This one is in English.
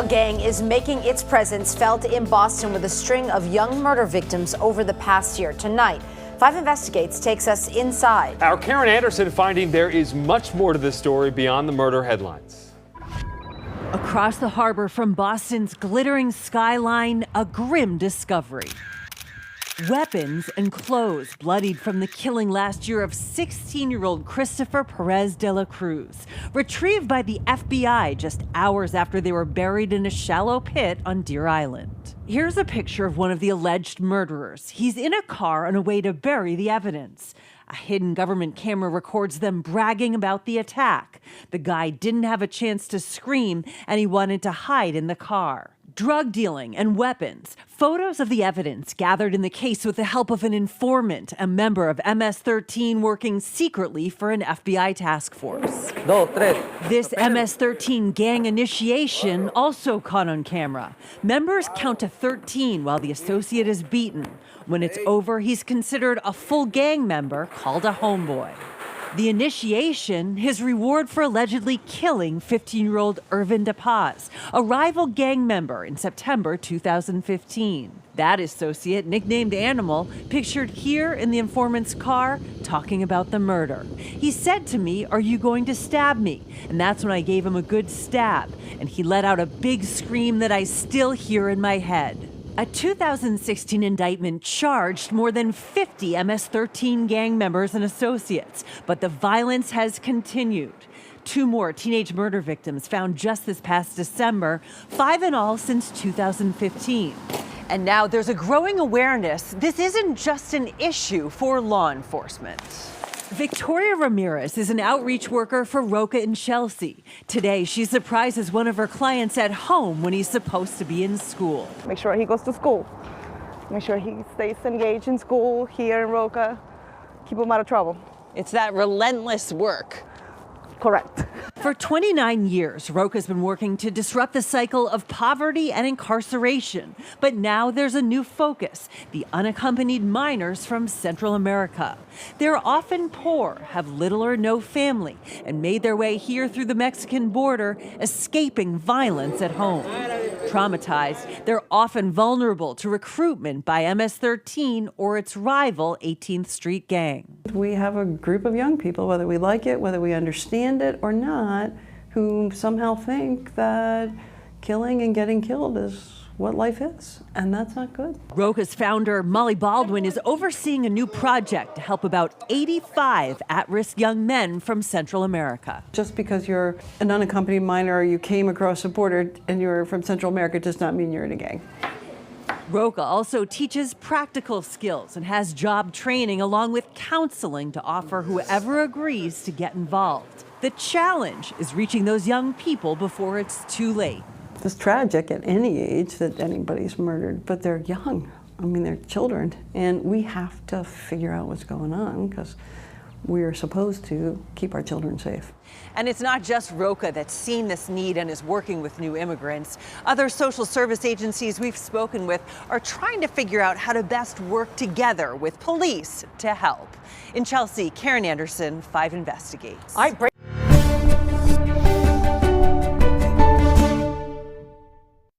Gang is making its presence felt in Boston with a string of young murder victims over the past year. Tonight, 5 Investigates takes us inside. Our Karen Anderson finding there is much more to this story beyond the murder headlines. Across the harbor from Boston's glittering skyline, a grim discovery. Weapons and clothes bloodied from the killing last year of 16-year-old Christopher Perez de la Cruz, retrieved by the FBI just hours after they were buried in a shallow pit on Deer Island. Here's a picture of one of the alleged murderers. He's in a car on a way to bury the evidence. A hidden government camera records them bragging about the attack. The guy didn't have a chance to scream, and he wanted to hide in the car. Drug dealing and weapons. Photos of the evidence gathered in the case with the help of an informant, a member of MS-13 working secretly for an FBI task force. This MS-13 gang initiation also caught on camera. Members count to 13 while the associate is beaten. When it's over, he's considered a full gang member called a homeboy. The initiation, his reward for allegedly killing 15-year-old Irvin DePaz, a rival gang member in September 2015. That associate, nicknamed Animal, pictured here in the informant's car, talking about the murder. He said to me, "Are you going to stab me?" And that's when I gave him a good stab, and he let out a big scream that I still hear in my head. A 2016 indictment charged more than 50 MS-13 gang members and associates, but the violence has continued. 2 more teenage murder victims found just this past December, 5 in all since 2015. And now there's a growing awareness this isn't just an issue for law enforcement. Victoria Ramirez is an outreach worker for Roca in Chelsea. Today, she surprises one of her clients at home when he's supposed to be in school. Make sure he goes to school. Make sure he stays engaged in school here in Roca. Keep him out of trouble. It's that relentless work. Correct. For 29 years, Roca's been working to disrupt the cycle of poverty and incarceration. But now there's a new focus, the unaccompanied minors from Central America. They're often poor, have little or no family, and made their way here through the Mexican border, escaping violence at home. Traumatized, they're often vulnerable to recruitment by MS-13 or its rival 18th Street Gang. We have a group of young people, whether we like it, whether we understand it or not, who somehow think that killing and getting killed is what life is, and that's not good. Roca's founder, Molly Baldwin, is overseeing a new project to help about 85 at-risk young men from Central America. Just because you're an unaccompanied minor or you came across the border and you're from Central America does not mean you're in a gang. Roca also teaches practical skills and has job training along with counseling to offer whoever agrees to get involved. The challenge is reaching those young people before it's too late. It's tragic at any age that anybody's murdered, but they're young. I mean, they're children, and we have to figure out what's going on because we are supposed to keep our children safe. And it's not just Roca that's seen this need and is working with new immigrants. Other social service agencies we've spoken with are trying to figure out how to best work together with police to help. In Chelsea, Karen Anderson, 5 Investigates. All right,